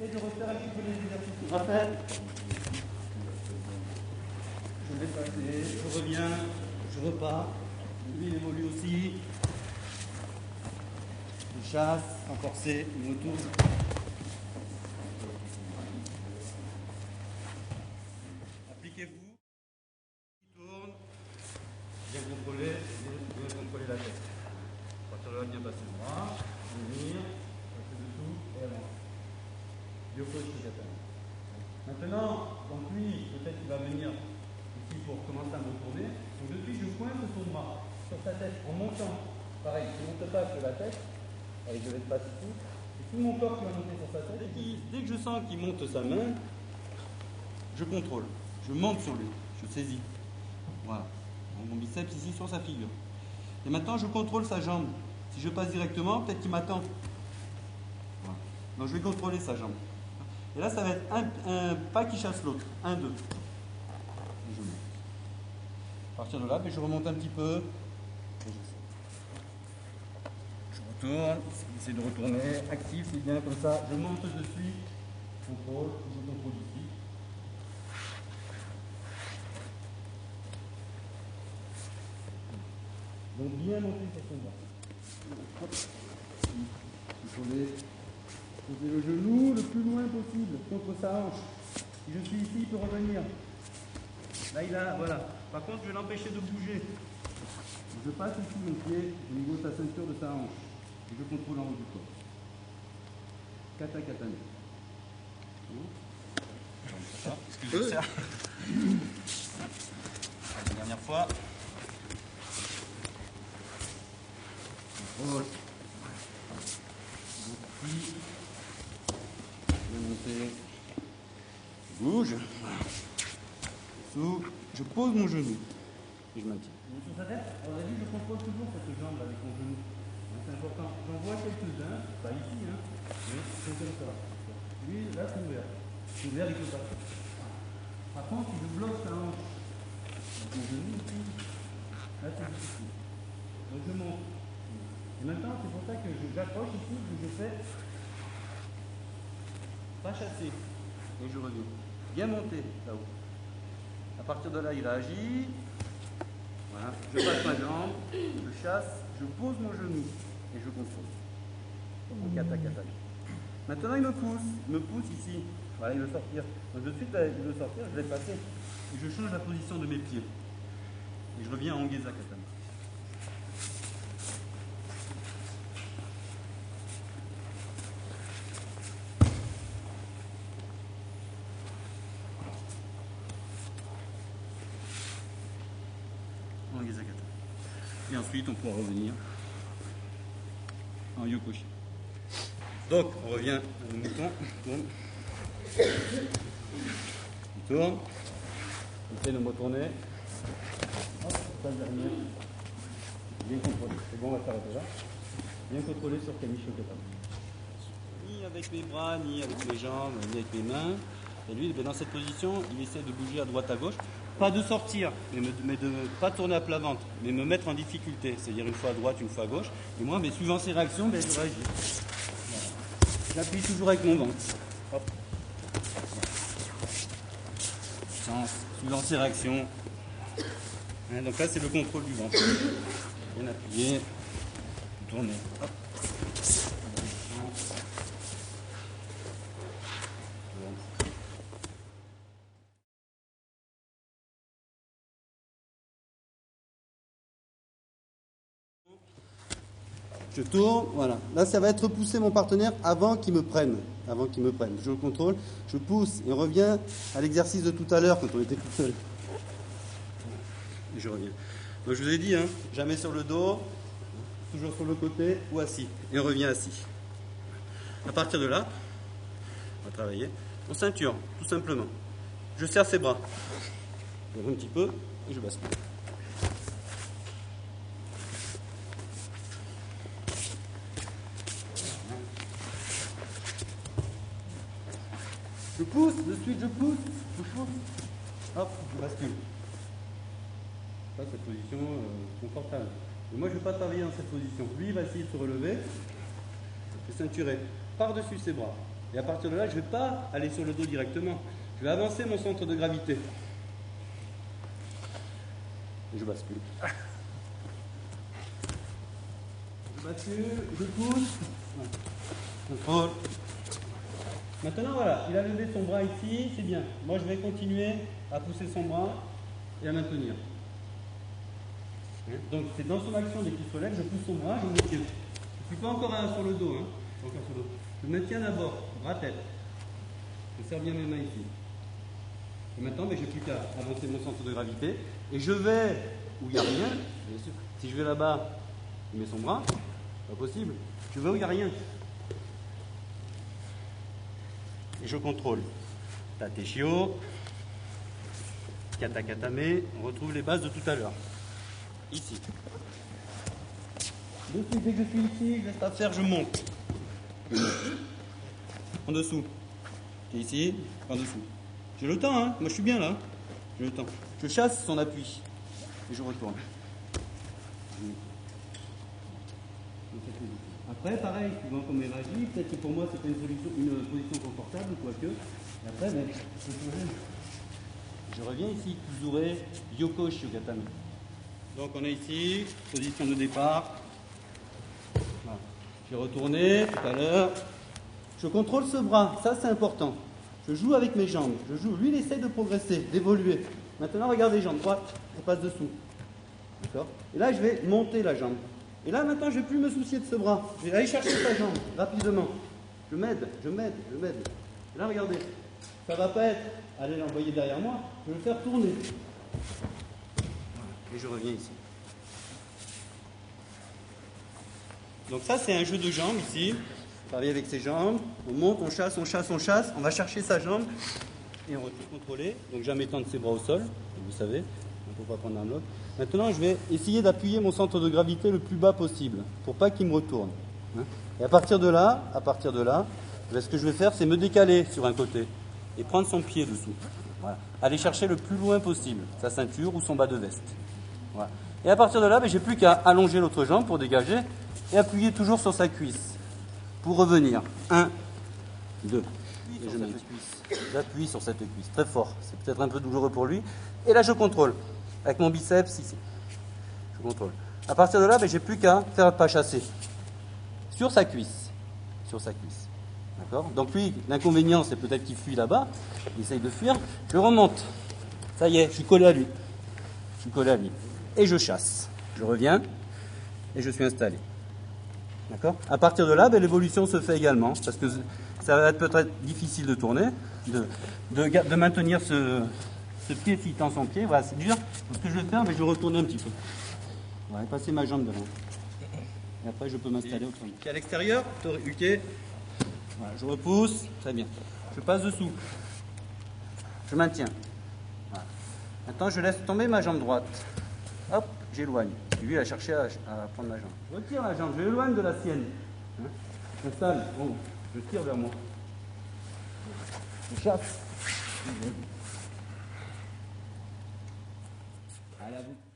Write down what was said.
J'essaie de refaire un petit peu les exercices. Rappel. Je vais passer, je reviens, je repars. Lui, il évolue aussi. Je chasse, renforcer, il retourne. Appliquez-vous. Il tourne. Bien contrôler, bien contrôler la tête. À partir de là, bien passer le bras. Venir, passer dessous et avancer. Yoko Shigatami. Maintenant, donc lui, peut-être qu'il va venir ici pour commencer à me retourner. Donc depuis, je pointe son bras sur sa tête en montant. Pareil, je ne monte pas sur la tête. Allez, je vais passer ici. Et tout mon corps qui va monter sur sa tête. Dès que je sens qu'il monte sa main, je contrôle. Je monte sur lui. Je saisis. Voilà. Donc, mon biceps ici sur sa figure. Et maintenant, je contrôle sa jambe. Si je passe directement, peut-être qu'il m'attend. Voilà. Donc, je vais contrôler sa jambe. Et là, ça va être un pas qui chasse l'autre. 1, 2. Et je monte. À partir de là, je remonte un petit peu. Et je retourne. J'essaie de retourner. Actif, c'est bien comme ça. Je monte dessus. Contrôle. Je contrôle ici. Donc, bien monter sur son bras. Hop. Contrôler. Poser le genou le plus loin possible contre sa hanche. Si je suis ici, il peut revenir. Là, il a, voilà. Par contre, je vais l'empêcher de bouger. Je passe ici mon pied au niveau de sa ceinture de sa hanche. Et je contrôle en haut du corps. Kata katane. Est-ce que je sers la dernière fois. Contrôle. Ici. Je vais monter. Je bouge. Sous. Je pose mon genou. Et je maintiens. Sur sa tête, on a dit, je contrôle toujours cette jambe avec mon genou. C'est important. J'en vois quelques-uns, pas ici, hein, mais c'est comme ça. Lui, là, c'est ouvert. C'est ouvert, il peut pas. Par contre, si je bloque sa hanche avec mon genou ici, là, c'est difficile. Donc, je monte. Et maintenant, c'est pour ça que j'approche ici, que je fais pas chasser. Et je reviens. Bien monter là-haut. À partir de là, il agit. Voilà. Je passe ma jambe, je chasse, je pose mon genou et je contrôle. En kata kata. Maintenant, il me pousse ici. Voilà, il veut sortir. Donc, de suite, il veut sortir, je vais passer. Et je change la position de mes pieds. Et je reviens en Geza Katana. Et ensuite, on pourra revenir en yokoshi. Donc, on revient à nos moutons. On tourne. On essaie de me retourner. Hop, ça dernière. Bien contrôlé. C'est bon, on va s'arrêter là. Bien contrôlé sur Kamisho Kata. Ni avec mes bras, ni avec mes jambes, ni avec mes mains. Et lui, dans cette position, il essaie de bouger à droite, à gauche. Pas de sortir, mais de ne pas tourner à plat ventre, mais me mettre en difficulté. C'est-à-dire une fois à droite, une fois à gauche. Et moi, mais suivant ses réactions, je réagis. Voilà. J'appuie toujours avec mon ventre. Hop. Voilà. Suivant ses réactions. Hein, donc là, c'est le contrôle du ventre. Bien appuyé. Tourner. Hop. Je tourne, voilà. Là, ça va être repousser mon partenaire avant qu'il me prenne. Avant qu'il me prenne. Je le contrôle, je pousse et on revient à l'exercice de tout à l'heure quand on était tout seul. Et je reviens. Donc je vous ai dit, hein, jamais sur le dos, toujours sur le côté ou assis. Et on revient assis. À partir de là, on va travailler en ceinture, tout simplement. Je serre ses bras. Je lève un petit peu et je bascule. Je pousse, de suite je pousse, hop, je bascule. Ça, cette position confortable. Et moi, je ne vais pas travailler dans cette position. Lui, il va essayer de se relever, se ceinturer par-dessus ses bras. Et à partir de là, je ne vais pas aller sur le dos directement. Je vais avancer mon centre de gravité. Et je bascule. Je bascule, je pousse. Contrôle. Maintenant, voilà, il a levé son bras ici, c'est bien. Moi, je vais continuer à pousser son bras et à maintenir. Donc, c'est dans son action dès qu'il se relève, je pousse son bras, je me tiens. Je ne suis pas encore sur le dos. Encore sur le dos. Je me tiens d'abord, bras-tête. Je serre bien mes mains ici. Et maintenant, je n'ai plus qu'à avancer mon centre de gravité. Et je vais où il n'y a rien. Bien sûr. Si je vais là-bas, il met son bras. Pas possible. Je vais où il n'y a rien. Et je contrôle. Tateshio, katakatame, on retrouve les bases de tout à l'heure. Ici. Dessus, dès que je suis ici, je laisse pas faire, je monte. En dessous. Et ici, en dessous. J'ai le temps, hein. Moi je suis bien là. J'ai le temps. Je chasse son appui. Et je retourne. Après, pareil, suivant comme il réagit, peut-être que pour moi c'est pas une position confortable, quoique. Et après, je reviens ici, Kuzure Yoko Shogatame. Donc on est ici, position de départ. Voilà. J'ai retourné tout à l'heure. Je contrôle ce bras, ça c'est important. Je joue avec mes jambes, je joue. Lui il essaie de progresser, d'évoluer. Maintenant regardez, jambe droite, on passe dessous. D'accord ? Et là je vais monter la jambe. Et là, maintenant, je ne vais plus me soucier de ce bras. Je vais aller chercher sa jambe, rapidement. Je m'aide. Et là, regardez. Ça ne va pas être, allez l'envoyer derrière moi. Je vais le faire tourner. Et je reviens ici. Donc ça, c'est un jeu de jambes, ici. On travaille avec ses jambes. On monte, on chasse. On va chercher sa jambe. Et on va tout contrôler. Donc, jamais tendre ses bras au sol. Vous savez. Il ne faut pas prendre un bloc. Maintenant, je vais essayer d'appuyer mon centre de gravité le plus bas possible pour pas qu'il me retourne. Et à partir de là, ce que je vais faire, c'est me décaler sur un côté et prendre son pied dessous. Voilà. Aller chercher le plus loin possible sa ceinture ou son bas de veste. Voilà. Et à partir de là, j'ai plus qu'à allonger l'autre jambe pour dégager et appuyer toujours sur sa cuisse pour revenir. 1, 2. J'appuie sur cette cuisse très fort. C'est peut-être un peu douloureux pour lui. Et là, je contrôle. Avec mon biceps, ici. Je contrôle. À partir de là, j'ai plus qu'à faire un pas chassé. Sur sa cuisse. D'accord ? Donc lui, l'inconvénient, c'est peut-être qu'il fuit là-bas. Il essaye de fuir. Je remonte. Ça y est, je suis collé à lui. Et je chasse. Je reviens. Et je suis installé. D'accord ? À partir de là, l'évolution se fait également. Parce que ça va être peut-être difficile de tourner. De maintenir ce pied s'il tend son pied, voilà, c'est dur. Donc, ce que je vais faire, je vais retourner un petit peu. Voilà, passer ma jambe devant. Et après, je peux m'installer autrement. À l'extérieur, ok. Voilà, je repousse, très bien. Je passe dessous. Je maintiens. Voilà. Maintenant, je laisse tomber ma jambe droite. Hop, j'éloigne. Lui, il a cherché à prendre ma jambe. Je retire la jambe, je l'éloigne de la sienne. J'installe, bon, je tire vers moi. Je chasse. À la boucle.